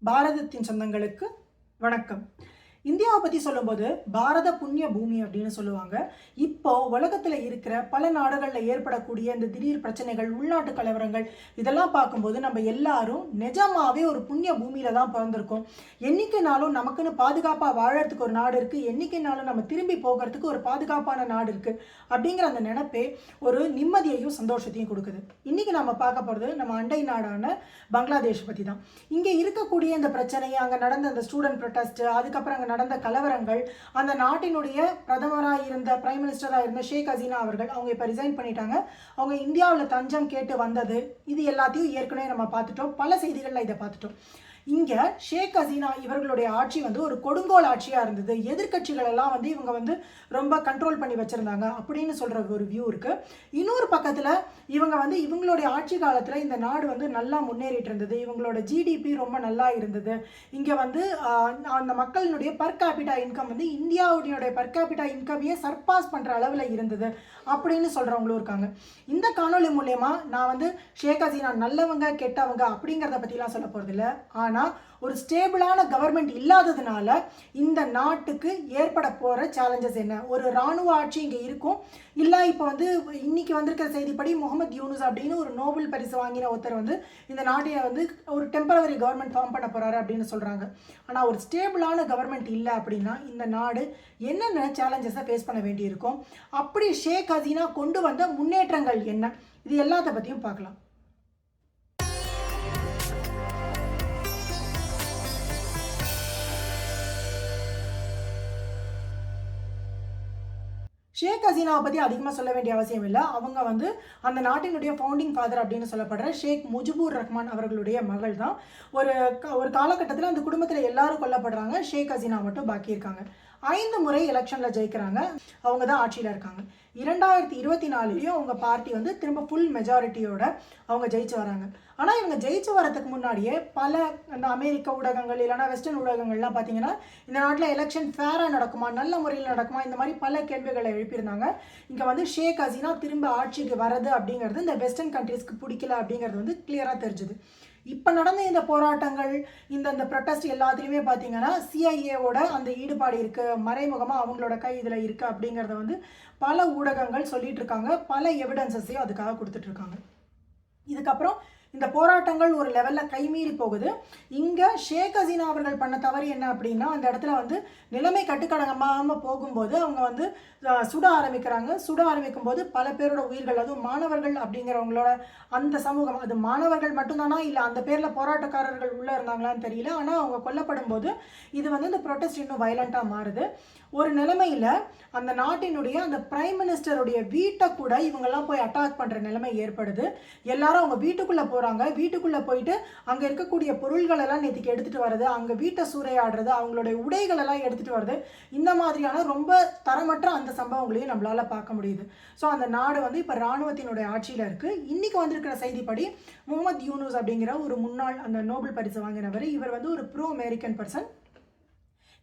பாரதத்தின் சொந்தங்களுக்கு வணக்கம். இந்தியாவை பற்றி சொல்லும்போது பாரத புண்ணிய பூமி அப்படின்னு சொல்லுவாங்க. இப்போ உலகத்தில் இருக்கிற பல நாடுகளில் ஏற்படக்கூடிய இந்த திடீர் பிரச்சனைகள், உள்நாட்டு கலவரங்கள் இதெல்லாம் பார்க்கும்போது நம்ம எல்லாரும் நிஜமாவே ஒரு புண்ணிய பூமியில தான் பிறந்திருக்கோம். என்னைக்குனாலும் நமக்குன்னு பாதுகாப்பாக வாழறதுக்கு ஒரு நாடு இருக்குது, என்னைக்குனாலும் நம்ம திரும்பி போகிறதுக்கு ஒரு பாதுகாப்பான நாடு இருக்குது அப்படிங்கிற அந்த நினைப்பே ஒரு நிம்மதியையும் சந்தோஷத்தையும் கொடுக்குது. இன்னைக்கு நம்ம பார்க்க போகிறது நம்ம அண்டை நாடான பங்களாதேஷ் பற்றி தான். இங்கே இருக்கக்கூடிய இந்த பிரச்சனை, அங்கே நடந்த அந்த ஸ்டூடெண்ட் ப்ரொட்டஸ்ட், அதுக்கப்புறம் அங்கே நடந்த கலவரங்கள், அந்த நாட்டினுடைய பிரதமராக இருந்த பிரைம் மினிஸ்டராக இருந்த ஷேக் ஹசீனா அவர்கள் அவங்க இப்போ ரிசைன் பண்ணிட்டாங்க. அவங்க இந்தியாவில் தஞ்சம் கேட்டு வந்தது, இது எல்லாத்தையும் ஏற்கனவே நம்ம பார்த்துட்டோம். பல செய்திகளில் இதை பார்த்துட்டோம். இங்கே ஷேக் ஹசீனா இவர்களுடைய ஆட்சி ஒரு கொடுங்கோல் ஆட்சியாக இருந்தது. எதிர்கட்சிகள் எல்லாம் இவங்க ரொம்ப கண்ட்ரோல் பண்ணி வச்சுருந்தாங்க அப்படின்னு சொல்கிற ஒரு வியூ இருக்குது. இன்னொரு பக்கத்தில் இவங்க இவங்களுடைய ஆட்சி காலத்தில் இந்த நாடு நல்லா முன்னேறிட்டு இருந்தது. இவங்களோட ஜிடிபி ரொம்ப நல்லா இருந்தது. இங்கே அந்த மக்களினுடைய பர் கேபிட்டா இன்கம் இந்தியாவுடைய பர் கேபிட்டா இன்கமையே சர்பாஸ் பண்ணுற அளவில் இருந்தது அப்படின்னு சொல்கிறவங்களும் இருக்காங்க. இந்த காணொலி மூலயமா நான் ஷேக் ஹசீனா நல்லவங்க கெட்டவங்க அப்படிங்கிறத பற்றிலாம் சொல்ல போகிறதில்ல. ஆனால் ஒரு ஸ்டேபிளான கவர்மெண்ட் இல்லாததுனால இந்த நாட்டுக்கு ஏற்பட போகிற சேலஞ்சஸ் என்ன, ஒரு இராணுவ ஆட்சி இங்கே இருக்கும் இல்லை. இப்போ இன்னைக்கு வந்திருக்கிற செய்திப்படி முகமது யூனுஸ் அப்படின்னு ஒரு நோபல் பரிசு வாங்கின ஒருத்தர் இந்த நாட்டை ஒரு டெம்பரவரி கவர்மெண்ட் ஃபார்ம் பண்ண போகிறாரு அப்படின்னு சொல்கிறாங்க. ஆனால் ஒரு ஸ்டேபிளான கவர்மெண்ட் இல்லை அப்படின்னா இந்த நாடு என்னென்ன சேலஞ்சஸை ஃபேஸ் பண்ண வேண்டியிருக்கும், அப்படி ஷேக் ஹசீனா கொண்டு வந்த முன்னேற்றங்கள் என்ன, இது எல்லாத்த பற்றியும் பார்க்கலாம். ஷேக் ஹசீனாவை பற்றி அதிகமாக சொல்ல வேண்டிய அவசியம் இல்லை. அவங்க அந்த நாட்டினுடைய ஃபவுண்டிங் ஃபாதர் அப்படின்னு சொல்லப்படுற ஷேக் முஜிபுர் ரஹ்மான் அவர்களுடைய மகள் தான். ஒரு காலகட்டத்தில் அந்த குடும்பத்தில் எல்லாரும் கொல்லப்படுறாங்க. ஷேக் ஹசீனா மட்டும் பாக்கி இருக்காங்க. 5 முறை எலெக்ஷனில் ஜெயிக்கிறாங்க. அவங்க தான் ஆட்சியில் இருக்காங்க. 2024 அவங்க பார்ட்டி திரும்ப ஃபுல் மெஜாரிட்டியோட அவங்க ஜெயிச்சு வராங்க. ஆனால் இவங்க ஜெயிச்சு வரதுக்கு முன்னாடியே பல அந்த அமெரிக்க ஊடகங்கள் இல்லைனா வெஸ்டர்ன் ஊடகங்கள்லாம் பார்த்தீங்கன்னா இந்த நாட்டில் எலெக்ஷன் ஃபேராக நடக்குமா, நல்ல முறையில் நடக்குமா, இந்த மாதிரி பல கேள்விகளை எழுப்பியிருந்தாங்க. இங்கே ஷேக் ஹசீனா திரும்ப ஆட்சிக்கு வரது அப்படிங்கிறது இந்த வெஸ்டர்ன் கண்ட்ரீஸ்க்கு பிடிக்கல அப்படிங்கிறது கிளியராக தெரிஞ்சுது. இப்போ நடந்த இந்த போராட்டங்கள், இந்த ப்ரொட்டஸ்ட் எல்லாத்துலேயுமே பார்த்தீங்கன்னா சிஐஏவோட அந்த ஈடுபாடு இருக்குது, மறைமுகமாக அவங்களோட கை இதில் இருக்குது அப்படிங்கிறத பல ஊடகங்கள் சொல்லிட்டு இருக்காங்க. பல எவிடன்சஸையும் அதுக்காக கொடுத்துட்ருக்காங்க. இதுக்கப்புறம் இந்த போராட்டங்கள் ஒரு லெவலில் கைமீறி போகுது. இங்கே ஷேக் ஹசீனா அவர்கள் பண்ண தவறு என்ன அப்படின்னா, அந்த இடத்துல நிலைமை கட்டுக்கடங்காமல் போகும்போது அவங்க சுட ஆரம்பிக்கிறாங்க. சுட ஆரம்பிக்கும் போது பல பேரோட உயிர்கள், அதுவும் மாணவர்கள் அப்படிங்கிறவங்களோட அந்த சமூகம், அது மாணவர்கள் மட்டும்தானா இல்லை அந்த பேரில் போராட்டக்காரர்கள் உள்ளே இருந்தாங்களான்னு தெரியல. ஆனால் அவங்க கொல்லப்படும் போது இது இந்த ப்ரொட்டஸ்ட் இன்னும் வயலண்ட்டாக மாறுது. ஒரு நிலைமையில் அந்த நாட்டினுடைய அந்த பிரைம் மினிஸ்டருடைய வீட்டை கூட இவங்கெல்லாம் போய் அட்டாக் பண்ணுற நிலைமை ஏற்படுது. எல்லாரும் அவங்க வீட்டுக்குள்ளே போகிறாங்க. வீட்டுக்குள்ளே போயிட்டு அங்கே இருக்கக்கூடிய பொருள்களெல்லாம் நேற்றுக்கு எடுத்துகிட்டு வர்றது, அங்கே வீட்டை சூறையாடுறது, அவங்களுடைய உடைகளெல்லாம் எடுத்துகிட்டு வர்றது, இந்த மாதிரியான ரொம்ப தரமற்ற அந்த சம்பவங்களையும் நம்மளால் பார்க்க முடியுது. ஸோ அந்த நாடு இப்போ இராணுவத்தினுடைய ஆட்சியில் இருக்குது. இன்றைக்கி வந்திருக்கிற செய்திப்படி முகமது யூனுஸ் அப்படிங்கிற ஒரு முன்னாள் அந்த நோபல் பரிசு வாங்கினவர், இவர் ஒரு ப்ரோ அமெரிக்கன் பர்சன்.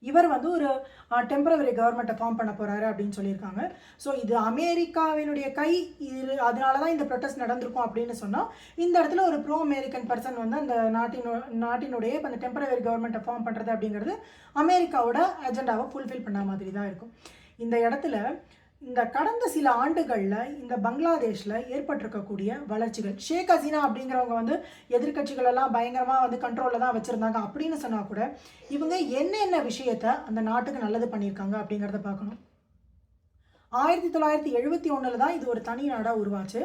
இவர் ஒரு டெம்பரவரி கவர்மெண்ட்டை ஃபார்ம் பண்ண போகிறாரு அப்படின்னு சொல்லியிருக்காங்க. ஸோ இது அமெரிக்காவினுடைய கை, இது அதனால தான் இந்த ப்ரொட்டஸ்ட் நடந்திருக்கும் அப்படின்னு சொன்னால், இந்த இடத்துல ஒரு ப்ரோ அமெரிக்கன் பர்சன் அந்த நாட்டினுடைய இப்போ அந்த டெம்பரவரி கவர்மெண்ட்டை ஃபார்ம் பண்ணுறது அப்படிங்கிறது அமெரிக்காவோட அஜெண்டாவை ஃபுல்ஃபில் பண்ண மாதிரி தான் இருக்கும். இந்த இடத்துல இந்த கடந்த சில ஆண்டுகளில் இந்த பங்களாதேஷில் ஏற்பட்டிருக்கக்கூடிய வளர்ச்சிகள், ஷேக் ஹசீனா அப்படிங்கிறவங்க எதிர்கட்சிகள் எல்லாம் பயங்கரமாக கண்ட்ரோலில் தான் வச்சுருந்தாங்க அப்படின்னு சொன்னால் கூட இவங்க என்னென்ன விஷயத்தை அந்த நாட்டுக்கு நல்லது பண்ணியிருக்காங்க அப்படிங்கிறத பார்க்கணும். 1971 தான் இது ஒரு தனி நாடாக உருவாச்சு.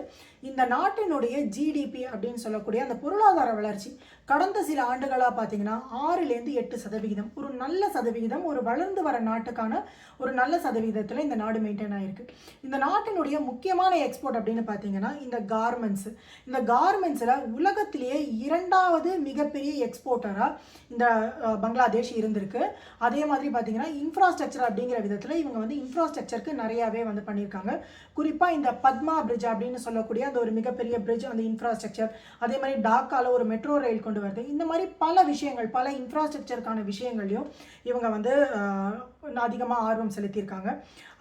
இந்த நாட்டினுடைய ஜிடிபி அப்படின்னு சொல்லக்கூடிய அந்த பொருளாதார வளர்ச்சி கடந்த சில ஆண்டுகளாக பார்த்தீங்கன்னா 6-8% ஒரு நல்ல சதவிகிதம், ஒரு வளர்ந்து வர நாட்டுக்கான ஒரு நல்ல சதவிகிதத்தில் இந்த நாடு மெயின்டைன் ஆகிருக்கு. இந்த நாட்டினுடைய முக்கியமான எக்ஸ்போர்ட் அப்படின்னு பார்த்தீங்கன்னா இந்த கார்மெண்ட்ஸு. இந்த கார்மெண்ட்ஸில் உலகத்திலேயே 2வது மிகப்பெரிய எக்ஸ்போர்ட்டராக இந்த பங்களாதேஷ் இருந்திருக்கு. அதே மாதிரி பார்த்தீங்கன்னா இன்ஃப்ராஸ்ட்ரக்சர் அப்படிங்கிற விதத்தில் இவங்க இன்ஃப்ராஸ்ட்ரக்சருக்கு நிறையாவே பண்ணியிருக்காங்க. குறிப்பாக இந்த பத்மா பிரிட்ஜ் அப்படின்னு சொல்லக்கூடிய அந்த ஒரு மிகப்பெரிய பிரிட்ஜ், அந்த இன்ஃப்ராஸ்ட்ரக்சர், அதே மாதிரி டாக்கால ஒரு மெட்ரோ ரயில் கொண்டு கொண்டு வருது. இந்த மாதிரி பல விஷயங்கள், பல இன்ஃப்ராஸ்ட்ரக்சருக்கான விஷயங்களையும் இவங்க வந்து அதிகமாக ஆர்வம் செலுத்தியிருக்காங்க.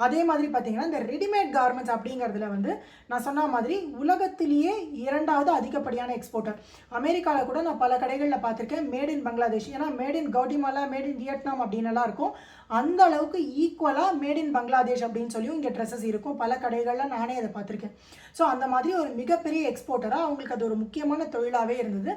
அதே மாதிரி பார்த்தீங்கன்னா இந்த ரெடிமேட் கார்மெண்ட்ஸ் அப்படிங்கிறதுல வந்து நான் சொன்ன மாதிரி உலகத்திலேயே 2வது அதிகப்படியான எக்ஸ்போர்ட்டர். அமெரிக்காவில் கூட நான் பல கடைகளில் பார்த்துருக்கேன் மேட் இன் பங்களாதேஷ், ஏன்னா made in Guatemala, made in Vietnam அப்படின்னுலாம் இருக்கும். அந்த அளவுக்கு ஈக்குவலாக மேட் இன் பங்களாதேஷ் அப்படின்னு சொல்லியும் இங்கே ட்ரெஸ்ஸஸ் இருக்கும் பல கடைகளில், நானே அதை பார்த்துருக்கேன். ஸோ அந்த மாதிரி ஒரு மிகப்பெரிய எக்ஸ்போர்ட்டராக அவங்களுக்கு அது ஒரு முக்கியமான தொழிலாகவே இருந்தது.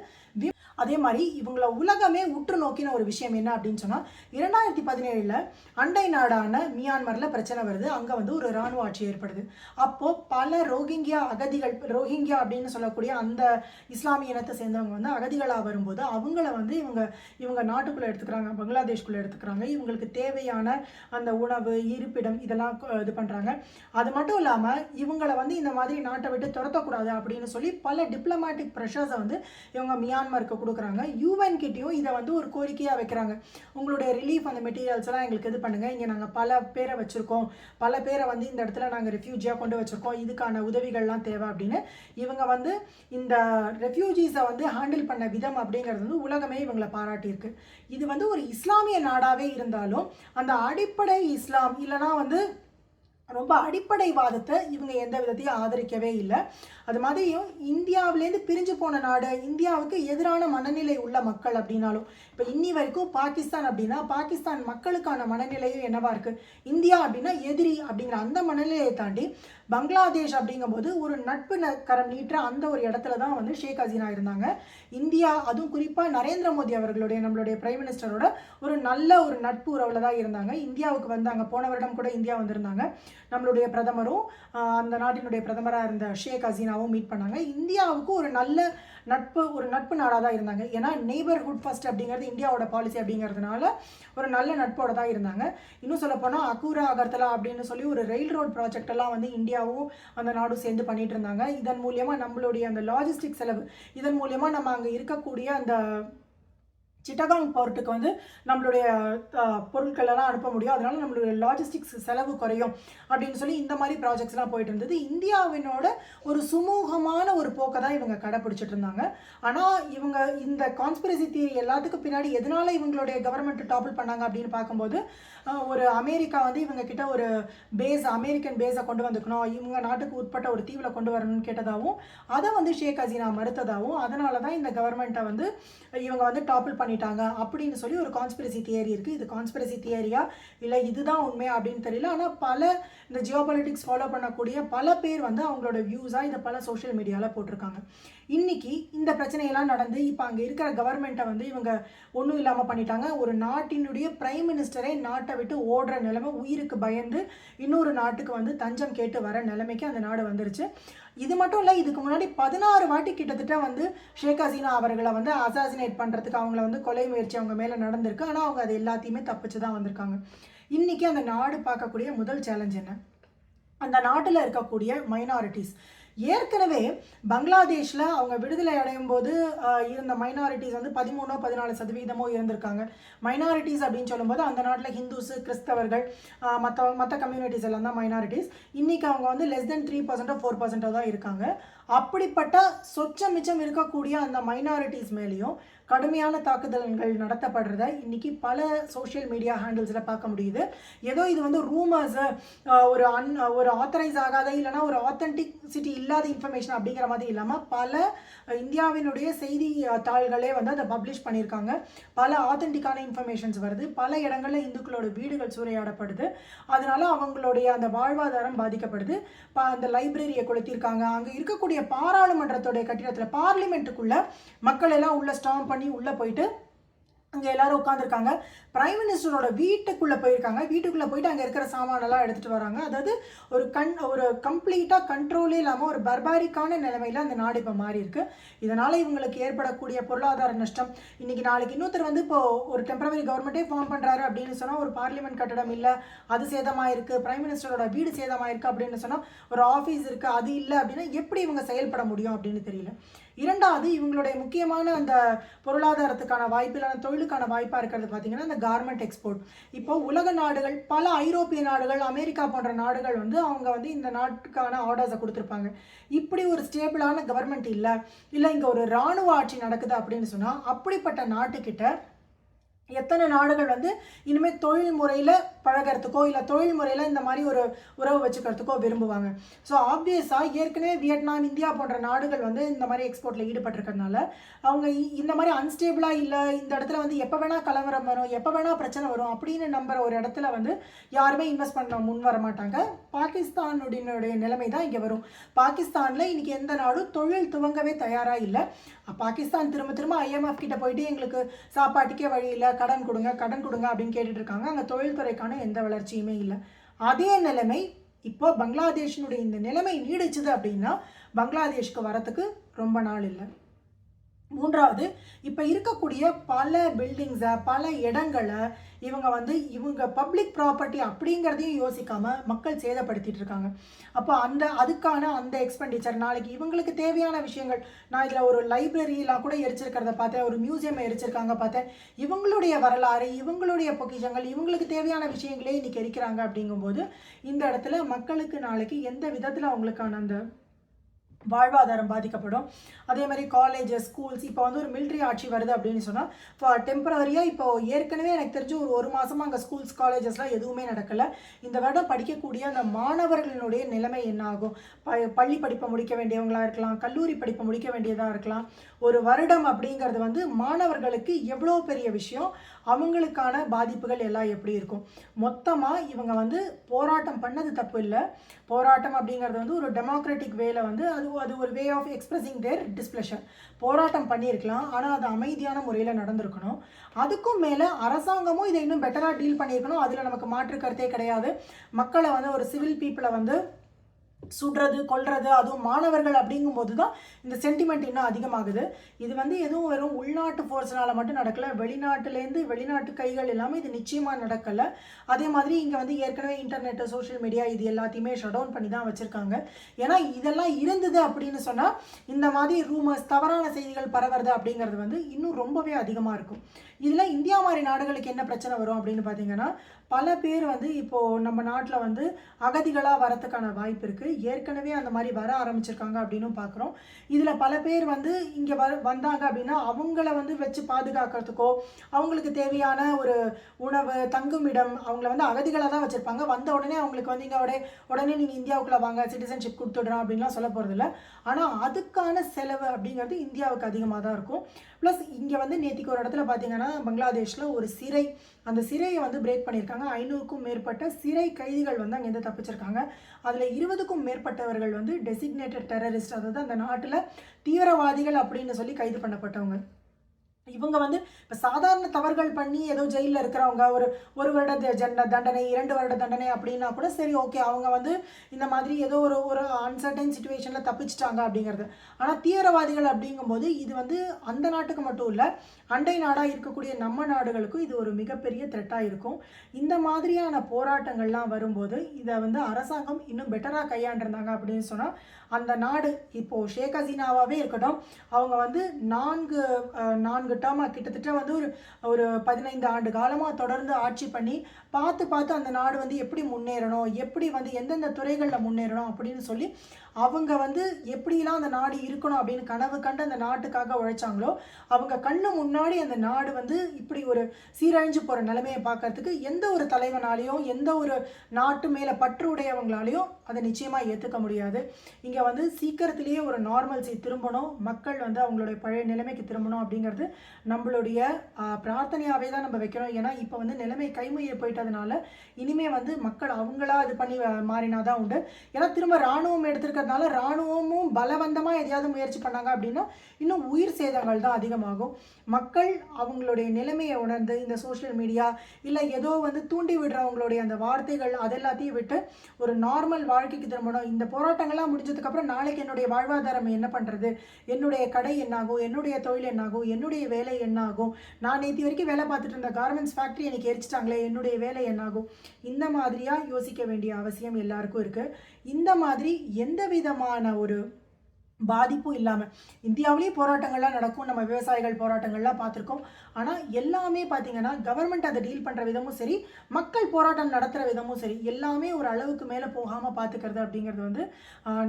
அதே மாதிரி இவங்கள உலகமே உற்று நோக்கின ஒரு விஷயம் என்ன அப்படின்னு சொன்னால் 2017 அண்டை நாடான மியான்மரில் பிரச்சனை வருது. அங்கே வந்து ஒரு இராணுவ ஆட்சி ஏற்படுது. அப்போது பல ரோஹிங்கியா அகதிகள், ரோஹிங்கியா அப்படின்னு சொல்லக்கூடிய அந்த இஸ்லாமிய இனத்தை சேர்ந்தவங்க வந்து அகதிகளாக வரும்போது அவங்கள வந்து இவங்க நாட்டுக்குள்ளே எடுத்துக்கிறாங்க, பங்களாதேஷ்குள்ளே எடுத்துக்கிறாங்க. இவங்களுக்கு தேவையான அந்த உணவு, இருப்பிடம் இதெல்லாம் இது பண்ணுறாங்க. அது மட்டும் இல்லாமல் இவங்களை வந்து இந்த மாதிரி நாட்டை விட்டு துரத்தக்கூடாது அப்படின்னு சொல்லி பல டிப்ளமேட்டிக் ப்ரெஷர்ஸை வந்து இவங்க மியான்மருக்கு கொடுக்குறாங்க. யூஎன் கிட்டேயும் இதை வந்து ஒரு கோரிக்கையாக வைக்கிறாங்க. உங்களுடைய ரிலீஃப் அந்த மெட்டீரியல்ஸ் எல்லாம் எங்களுக்கு இது பண்ணுங்கள், இங்கே நாங்கள் பல பேரை வச்சுருக்கோம், பல பேரை வந்து இந்த இடத்துல நாங்கள் ரெஃப்யூஜியாக கொண்டு வச்சுருக்கோம், இதுக்கான உதவிகள்லாம் தேவை அப்படின்னு இவங்க வந்து இந்த ரெஃப்யூஜிஸை வந்து ஹேண்டில் பண்ண விதம் அப்படிங்கிறது வந்து உலகமே இவங்களை பாராட்டியிருக்கு. இது வந்து ஒரு இஸ்லாமிய நாடாகவே இருந்தாலும் அந்த அடிப்படை இஸ்லாம் இல்லைனா வந்து ரொம்ப அடிப்படைவாதத்தை இவங்க எந்த விதத்தையும் ஆதரிக்கவே இல்லை. அது மாதிரியும் இந்தியாவிலேருந்து பிரிஞ்சு போன நாடு, இந்தியாவுக்கு எதிரான மனநிலை உள்ள மக்கள் அப்படின்னாலும், இப்போ இன்னி வரைக்கும் பாகிஸ்தான் அப்படின்னா பாகிஸ்தான் மக்களுக்கான மனநிலையும் என்னவா இருக்குது, இந்தியா அப்படின்னா எதிரி அப்படிங்கிற அந்த மனநிலையை தாண்டி பங்களாதேஷ் அப்படிங்கும்போது ஒரு நட்பு கரம் நீட்டுற அந்த ஒரு இடத்துல தான் வந்து ஷேக் ஹசீனா இருந்தாங்க. இந்தியா, அதுவும் குறிப்பாக நரேந்திர மோடி அவர்களுடைய, நம்மளுடைய பிரைம் மினிஸ்டரோட ஒரு நல்ல ஒரு நட்பு உறவில் தான் இருந்தாங்க. இந்தியாவுக்கு வந்தாங்க, போன வருடம் கூட இந்தியா வந்திருந்தாங்க. நம்மளுடைய பிரதமரும் அந்த நாட்டினுடைய பிரதமராக இருந்த ஷேக் ஹசீனாவும் மீட் பண்ணாங்க. இந்தியாவுக்கு ஒரு நல்ல நட்பு நாடாக தான் இருந்தாங்க. ஏன்னா நெய்பர்ஹுட் ஃபர்ஸ்ட் அப்படிங்கிறது இந்தியாவோட பாலிசி அப்படிங்கிறதுனால ஒரு நல்ல நட்போட தான் இருந்தாங்க. இன்னும் சொல்லப்போனால் அகூரா அகர்தலா அப்படின்னு சொல்லி ஒரு ரயில் ரோட் ப்ராஜெக்ட் எல்லாம் வந்து இந்தியாவும் அந்த நாடும் சேர்ந்து பண்ணிட்டு இருந்தாங்க. இதன் மூலியமாக நம்மளுடைய அந்த லாஜிஸ்டிக் செலவு, இதன் மூலியமாக நம்ம அங்கே இருக்கக்கூடிய அந்த சிட்டகாங் போர்ட்டுக்கு வந்து நம்மளுடைய பொருட்கள் எல்லாம் அனுப்ப முடியும், அதனால நம்மளுடைய லாஜிஸ்டிக்ஸ் செலவு குறையும் அப்படின்னு சொல்லி இந்த மாதிரி ப்ராஜெக்ட்ஸ்லாம் போயிட்டு இருந்தது. இந்தியாவினோட ஒரு சுமூகமான ஒரு போக்கை தான் இவங்க கடைப்பிடிச்சிட்டு இருந்தாங்க. ஆனால் இவங்க இந்த கான்ஸ்பிரசி தியரி எல்லாத்துக்கும் பின்னாடி எதனால இவங்களுடைய கவர்மெண்ட் டாப்பிள் பண்ணாங்க அப்படின்னு பார்க்கும்போது, ஒரு அமெரிக்கா வந்து இவங்க கிட்ட ஒரு அமெரிக்கன் பேஸை கொண்டு வந்துக்கணும், இவங்க நாட்டுக்கு உட்பட்ட ஒரு தீவில் கொண்டு வரணும்னு கேட்டதாகவும், அதை வந்து ஷேக் ஹசீனா மறுத்ததாகவும், அதனால தான் இந்த கவர்மெண்ட்டை வந்து இவங்க வந்து டாப்பிள் பண்ணிட்டாங்க அப்படின்னு சொல்லி ஒரு கான்ஸ்பிரசி தியரி இருக்குது. இது கான்ஸ்பிரசி தியரியா இல்லை இதுதான் உண்மையா அப்படின்னு தெரியல. ஆனால் பல இந்த ஜியோபாலிட்டிக்ஸ் ஃபாலோ பண்ணக்கூடிய பல பேர் வந்து அவங்களோட வியூஸாக இதை பல சோஷியல் மீடியாவில் போட்டிருக்காங்க. இன்னைக்கு இந்த பிரச்சனையெல்லாம் நடந்து இப்போ அங்கே இருக்கிற கவர்மெண்ட்டை வந்து இவங்க ஒன்றும் இல்லாமல் பண்ணிட்டாங்க. ஒரு நாட்டினுடைய பிரைம் மினிஸ்டரை நாட்டை விட்டு ஓடுற நிலைமை, உயிருக்கு பயந்து இன்னொரு நாட்டுக்கு வந்து தஞ்சம் கேட்டு வர நிலைமைக்கு அந்த நாடு வந்துருச்சு. இது மட்டும் இல்லை, இதுக்கு முன்னாடி 16 வாட்டி கிட்டத்தட்ட வந்து ஷேக் ஹசீனா அவர்களை வந்து அசாசினேட் பண்ணுறதுக்கு, அவங்கள வந்து கொலை முயற்சி அவங்க மேலே நடந்திருக்கு. ஆனால் அவங்க அது எல்லாத்தையுமே தப்பிச்சு தான் வந்திருக்காங்க. இன்றைக்கி அந்த நாடு பார்க்கக்கூடிய முதல் சேலஞ்ச் என்ன, அந்த நாட்டில் இருக்கக்கூடிய மைனாரிட்டிஸ். ஏற்கனவே பங்களாதேஷில் அவங்க விடுதலை அடையும் போது இருந்த மைனாரிட்டிஸ் வந்து 13-14% இருந்திருக்காங்க. மைனாரிட்டிஸ் அப்படின்னு சொல்லும்போது அந்த நாட்டில் ஹிந்துஸு, கிறிஸ்தவர்கள், மற்ற கம்யூனிட்டிஸ் எல்லாம் தான் மைனாரிட்டிஸ். இன்றைக்கி அவங்க வந்து less than 3% 4% தான் இருக்காங்க. அப்படிப்பட்ட சொச்சம் மிச்சம் இருக்கக்கூடிய அந்த மைனாரிட்டிஸ் மேலேயும் கடுமையான தாக்குதல்கள் நடத்தப்படுறத இன்றைக்கி பல சோஷியல் மீடியா ஹேண்டில்ஸில் பார்க்க முடியுது. ஏதோ இது வந்து ரூமர்ஸு, ஒரு ஆத்தரைஸ் ஆகாத இல்லைனா ஒரு ஆத்தென்டிசிட்டி இல்லாத இன்ஃபர்மேஷன் அப்படிங்கிற மாதிரி இல்லாமல் பல இந்தியாவினுடைய செய்தி தாள்களே வந்து அதை பப்ளிஷ் பண்ணியிருக்காங்க. பல ஆத்தென்டிக்கான இன்ஃபர்மேஷன்ஸ் வருது. பல இடங்களில் இந்துக்களோட வீடுகள் சூறையாடப்படுது, அதனால அவங்களுடைய அந்த வாழ்வாதாரம் பாதிக்கப்படுது. அந்த லைப்ரரியை கொளுத்திருக்காங்க. அங்கே இருக்கக்கூடிய பாராளுமன்றத்துடைய கட்டிடத்தில், பார்லிமெண்ட்டுக்குள்ளே மக்கள் எல்லாம் உள்ள ஸ்டாம் பண்ணி உள்ளே போயிட்டு அங்கே எல்லாரும் உட்காந்துருக்காங்க. பிரைம் மினிஸ்டரோட வீட்டுக்குள்ளே போயிருக்காங்க. வீட்டுக்குள்ளே போயிட்டு அங்கே இருக்கிற சாமானெல்லாம் எடுத்துகிட்டு வராங்க. அதாவது ஒரு கம்ப்ளீட்டாக கண்ட்ரோலே இல்லாமல் ஒரு பர்பாரிக்கான நிலைமையில் அந்த நாடு இப்போ மாறி இருக்கு. இதனால் இவங்களுக்கு ஏற்படக்கூடிய பொருளாதார நஷ்டம், இன்றைக்கி நாளைக்கு இன்னொருத்தர் வந்து இப்போது ஒரு டெம்பரவரி கவர்மெண்ட்டே ஃபார்ம் பண்ணுறாரு அப்படின்னு சொன்னால் ஒரு பார்லிமெண்ட் கட்டடம் இல்லை, அது சேதமாயிருக்கு. பிரைம் மினிஸ்டரோட வீடு சேதமாயிருக்கு அப்படின்னு சொன்னால் ஒரு ஆஃபீஸ் இருக்குது, அது இல்லை அப்படின்னா எப்படி இவங்க செயல்பட முடியும் அப்படின்னு தெரியல. இரண்டாவது இவங்களுடைய முக்கியமான அந்த பொருளாதாரத்துக்கான வாய்ப்பு இல்லைனா தொழிலுக்கான வாய்ப்பாக இருக்கிறது பார்த்தீங்கன்னா இந்த கார்மெண்ட் எக்ஸ்போர்ட். இப்போ உலக நாடுகள், பல ஐரோப்பிய நாடுகள், அமெரிக்கா போன்ற நாடுகள் வந்து அவங்க வந்து இந்த நாட்டுக்கான ஆர்டர்ஸை கொடுத்துருப்பாங்க. இப்படி ஒரு ஸ்டேபிளான கவர்மெண்ட் இல்லை, இங்கே ஒரு இராணுவ ஆட்சி நடக்குது அப்படின்னு சொன்னால் அப்படிப்பட்ட நாட்டுக்கிட்ட எத்தனை நாடுகள் வந்து இனிமேல் தொழில் முறையில் பழகிறதுக்கோ இல்லை தொழில் முறையில் இந்த மாதிரி ஒரு உறவு வச்சுக்கிறதுக்கோ விரும்புவாங்க. ஸோ ஆப்வியஸாக ஏற்கனவே வியட்நாம், இந்தியா போன்ற நாடுகள் வந்து இந்த மாதிரி எக்ஸ்போர்ட்டில் ஈடுபட்டிருக்கிறதுனால அவங்க இந்த மாதிரி அன்ஸ்டேபிளாக இல்லை, இந்த இடத்துல வந்து எப்போ வேணால் கலவரம் வரும், எப்போ வேணால் பிரச்சனை வரும் அப்படின்னு நம்புகிற ஒரு இடத்துல வந்து யாருமே இன்வெஸ்ட் பண்ண முன் வர மாட்டாங்க. பாகிஸ்தானுடைய நிலைமை தான் இங்கே வரும். பாகிஸ்தானில் இன்றைக்கி எந்த நாடும் தொழில் துவங்கவே தயாராக இல்லை. பாகிஸ்தான் திரும்ப திரும்ப IMF கிட்ட போயிட்டு எங்களுக்கு சாப்பாட்டுக்கே வழி இல்லை, கடன் கொடுங்க கடன் கொடுங்க அப்படின்னு கேட்டுட்டு இருக்காங்க. அங்கே தொழில்துறைக்கான எந்த வளர்ச்சியுமே இல்லை. அதே நிலைமை இப்போ பங்களாதேஷினுடைய இந்த நிலைமை நீடிச்சுது அப்படின்னா பங்களாதேஷ்க்கு வரத்துக்கு ரொம்ப நாள் இல்லை. மூன்றாவது, இப்போ இருக்கக்கூடிய பல பில்டிங்ஸை, பல இடங்களை இவங்க பப்ளிக் ப்ராப்பர்ட்டி அப்படிங்கிறதையும் யோசிக்காமல் மக்கள் சேதப்படுத்திட்டு இருக்காங்க. அப்போ அதுக்கான அந்த எக்ஸ்பெண்டிச்சர் நாளைக்கு இவங்களுக்கு தேவையான விஷயங்கள், நான் இதில் ஒரு லைப்ரரியெலாம் கூட எரிச்சிருக்கிறத பார்த்தேன், ஒரு மியூசியம் எரிச்சிருக்காங்க பார்த்தேன். இவங்களுடைய வரலாறு, இவங்களுடைய பொக்கிஷங்கள், இவங்களுக்கு தேவையான விஷயங்களே இன்றைக்கி எரிக்கிறாங்க. அப்படிங்கும்போது இந்த இடத்துல மக்களுக்கு நாளைக்கு எந்த விதத்தில் அவங்களுக்கான அந்த வாழ்வாதாரம் பாதிக்கப்படும். அதே மாதிரி காலேஜஸ், ஸ்கூல்ஸ், இப்போ வந்து ஒரு மிலிட்ரி ஆட்சி வருது அப்படின்னு சொன்னால் டெம்பரரியாக இப்போ ஏற்கனவே எனக்கு தெரிஞ்சு ஒரு மாதமாக அங்கே ஸ்கூல்ஸ், காலேஜஸ்லாம் எதுவுமே நடக்கலை. இந்த வருடம் படிக்கக்கூடிய அந்த மாணவர்களினுடைய நிலைமை என்ன ஆகும்? பள்ளி படிப்பை முடிக்க வேண்டியவங்களாக இருக்கலாம், கல்லூரி படிப்பை முடிக்க வேண்டியதாக இருக்கலாம். ஒரு வருடம் அப்படிங்கிறது வந்து மாணவர்களுக்கு எவ்வளோ பெரிய விஷயம், அவங்களுக்கான பாதிப்புகள் எல்லாம் எப்படி இருக்கும்? மொத்தமாக இவங்க வந்து போராட்டம் பண்ணது தப்பு இல்லை. போராட்டம் அப்படிங்கிறது வந்து ஒரு டெமோக்ராட்டிக் வேல வந்து அது ஒரு way of expressing there displeasure. போராட்டம் பண்ணியிருக்கலாம், ஆனால் அது அமைதியான முறையில் நடந்திருக்கணும். அதுக்கும் மேலே அரசாங்கமும் இதை இன்னும் பெட்டராக டீல் பண்ணியிருக்கணும். அதில் நமக்கு மாற்று கருத்தே கிடையாது. மக்களை வந்து ஒரு சிவில் பீப்புளை வந்து சுடுறது, கொல்றது, அதுவும் மாணவர்கள் அப்படிங்கும்போது தான் இந்த சென்டிமெண்ட் இன்னும் அதிகமாகுது. இது வந்து எதுவும் வெறும் உள்நாட்டு ஃபோர்ஸ்னால் மட்டும் நடக்கலை, வெளிநாட்டுலேருந்து வெளிநாட்டு கைகள் எல்லாமே இது நிச்சயமாக நடக்கலை. அதே மாதிரி இங்கே வந்து ஏற்கனவே இன்டர்நெட்டு, சோஷியல் மீடியா இது எல்லாத்தையுமே ஷட் டவுன் பண்ணி தான் வச்சுருக்காங்க. ஏன்னா இதெல்லாம் இருந்தது அப்படின்னு சொன்னால் இந்த மாதிரி ரூமர்ஸ், தவறான செய்திகள் பரவுறது அப்படிங்கிறது வந்து இன்னும் ரொம்பவே அதிகமாக இருக்கும். இதில் இந்தியா மாதிரி நாடுகளுக்கு என்ன பிரச்சனை வரும் அப்படின்னு பார்த்தீங்கன்னா, பல பேர் வந்து இப்போது நம்ம நாட்டில் வந்து அகதிகளாக வரத்துக்கான வாய்ப்பு இருக்குது. ஏற்கனவே அந்த மாதிரி வர ஆரம்பிச்சிருக்காங்க அப்படின்னு பார்க்குறோம். இதில் பல பேர் வந்து இங்கே வந்தாங்க அப்படின்னா அவங்கள வந்து வச்சு பாதுகாக்கிறதுக்கோ, அவங்களுக்கு தேவையான ஒரு உணவு, தங்குமிடம், அவங்கள வந்து அகதிகளாக தான் வச்சுருப்பாங்க. வந்த உடனே அவங்களுக்கு வந்து இங்கே உடனே நீங்கள் இந்தியாவுக்குள்ளே வாங்க, சிட்டிசன்ஷிப் கொடுத்துடுறோம் அப்படின்லாம் சொல்ல போகிறதில்ல. ஆனால் அதுக்கான செலவு அப்படிங்கிறது இந்தியாவுக்கு அதிகமாக தான் இருக்கும். ப்ளஸ் இங்கே வந்து நேற்றுக்கு ஒரு இடத்துல பார்த்தீங்கன்னா பங்களாதேஷில் ஒரு சிறை, அந்த சிறையை வந்து பிரேக் பண்ணியிருக்காங்க. 500க்கும் மேற்பட்ட சிறை கைதிகள் வந்து அங்கேருந்து தப்பிச்சிருக்காங்க. அதில் 20க்கும் மேற்பட்டவர்கள் வந்து டெசிக்னேட்டட் டெரரிஸ்ட், அதாவது அந்த நாட்டில் தீவிரவாதிகள் அப்படின்னு சொல்லி கைது பண்ணப்பட்டவங்க. இவங்க வந்து இப்போ சாதாரண தவறுகள் பண்ணி ஏதோ ஜெயிலில் இருக்கிறவங்க, ஒரு வருட தண்டனை, 2 வருட தண்டனை அப்படின்னா கூட சரி, ஓகே, அவங்க வந்து இந்த மாதிரி ஏதோ ஒரு அன்சர்டைன் சுச்சுவேஷனில் தப்பிச்சிட்டாங்க அப்படிங்கிறது. ஆனால் தீவிரவாதிகள் அப்படிங்கும்போது இது வந்து அந்த நாட்டுக்கு மட்டும் இல்லை, அண்டை நாடாக இருக்கக்கூடிய நம்ம நாடுகளுக்கும் இது ஒரு மிகப்பெரிய த்ரெட்டாக இருக்கும். இந்த மாதிரியான போராட்டங்கள்லாம் வரும்போது இதை வந்து அரசாங்கம் இன்னும் பெட்டராக கையாண்டிருந்தாங்க அப்படின்னு சொன்னால் அந்த நாடு, இப்போது ஷேக் ஹசீனாவாகவே இருக்கட்டும், அவங்க வந்து 4 டேர்மாக கிட்டத்தட்ட வந்து ஒரு 15 ஆண்டு காலமாக தொடர்ந்து ஆட்சி பண்ணி பார்த்து அந்த நாடு வந்து எப்படி முன்னேறணும், எப்படி வந்து எந்தெந்த துறைகளில் முன்னேறணும் அப்படின்னு சொல்லி அவங்க வந்து எப்படிலாம் அந்த நாடு இருக்கணும் அப்படின்னு கனவு கண்டு அந்த நாட்டுக்காக உழைச்சாங்களோ, அவங்க கண்ணு முன்னாடி அந்த நாடு வந்து இப்படி ஒரு சீரழிஞ்சு போகிற நிலைமையை பார்க்கறதுக்கு எந்த ஒரு தலைவனாலையும், எந்த ஒரு நாட்டு மேலே பற்று உடையவங்களாலையும் அதை நிச்சயமாக ஏற்றுக்க முடியாது. இங்கே வந்து சீக்கிரத்திலேயே ஒரு நார்மல்சி திரும்பணும், மக்கள் வந்து அவங்களுடைய பழைய நிலைமைக்கு திரும்பணும் அப்படிங்கிறது நம்மளுடைய பிரார்த்தனையாகவே தான் நம்ம வைக்கணும். ஏன்னா இப்போ வந்து நிலைமை கைமுறையை போயிட்டதுனால இனிமேல் வந்து மக்கள் அவங்களா இது பண்ணி மாறினாதான் உண்டு. ஏன்னா திரும்ப இராணுவம் எடுத்திருக்கிறதுனால இராணுவமும் பலவந்தமாக எதையாவது முயற்சி பண்ணாங்க அப்படின்னா இன்னும் உயிர் சேதங்கள் தான் அதிகமாகும். மக்கள் அவங்களுடைய நிலைமையை உணர்ந்து இந்த சோஷியல் மீடியா இல்லை ஏதோ வந்து தூண்டி விடுறவங்களுடைய அந்த வார்த்தைகள் அதெல்லாத்தையும் விட்டு ஒரு நார்மல் வாழ்க்கைக்கு திரும்பணும். இந்த போராட்டங்கள்லாம் முடிஞ்சதுக்கப்புறம் நாளைக்கு என்னுடைய வாழ்வாதாரம் என்ன பண்ணுறது, என்னுடைய கடை என்னாகும், என்னுடைய தொழில் என்னாகும், என்னுடைய வேலை என்னாகும், நான் நேற்று வரைக்கும் வேலை பார்த்துட்டு இருந்த கார்மெண்ட்ஸ் ஃபேக்ட்ரி எனக்கு எரிச்சிட்டாங்களே, என்னுடைய வேலை என்னாகும், இந்த மாதிரியாக யோசிக்க வேண்டிய அவசியம் எல்லாருக்கும் இருக்குது. இந்த மாதிரி எந்த விதமான ஒரு பாதிப்பும் இல்லாமல் இந்தியாவிலேயே போராட்டங்கள்லாம் நடக்கும். நம்ம விவசாயிகள் போராட்டங்கள்லாம் பார்த்துருக்கோம். ஆனால் எல்லாமே பார்த்தீங்கன்னா கவர்மெண்ட் அதை டீல் பண்ணுற விதமும் சரி, மக்கள் போராட்டம் நடத்துகிற விதமும் சரி, எல்லாமே ஒரு அளவுக்கு மேலே போகாமல் பார்த்துக்கிறது அப்படிங்கிறது வந்து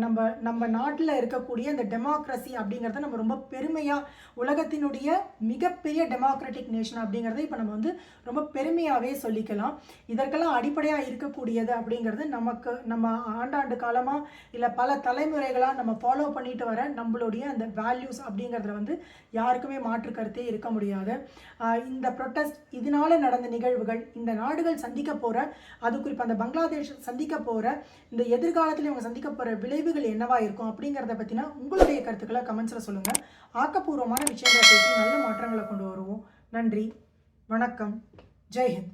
நம்ம நம்ம நாட்டில் இருக்கக்கூடிய இந்த டெமோக்ரஸி அப்படிங்கிறத நம்ம ரொம்ப பெருமையாக, உலகத்தினுடைய மிகப்பெரிய டெமோக்ராட்டிக் நேஷன் அப்படிங்கிறத இப்போ நம்ம வந்து ரொம்ப பெருமையாகவே சொல்லிக்கலாம். இதற்கெல்லாம் அடிப்படையாக இருக்கக்கூடியது அப்படிங்கிறது நம்ம ஆண்டாண்டு காலமாக இல்லை பல தலைமுறைகளாக நம்ம ஃபாலோ பண்ணிட்டு வர நம்மளுடைய அந்த வேல்யூஸ் அப்படிங்கிறதுல வந்து யாருக்குமே மாற்று கருத்தே இருக்க முடியாது. இந்த ப்ரொட்டஸ்ட், இதனால நடந்த நிகழ்வுகள், இந்த நாடுகள் சந்திக்க போகிற, அது குறிப்பாக அந்த பங்களாதேஷ் சந்திக்க போகிற இந்த எதிர்காலத்தில் இவங்க சந்திக்க போகிற விளைவுகள் என்னவா இருக்கும் அப்படிங்கிறத பற்றினா உங்களுடைய கருத்துக்களை கமெண்ட்ஸில் சொல்லுங்கள். ஆக்கப்பூர்வமான விஷயங்களை பேசி நல்ல மாற்றங்களை கொண்டு வருவோம். நன்றி, வணக்கம், ஜெய்ஹிந்த்.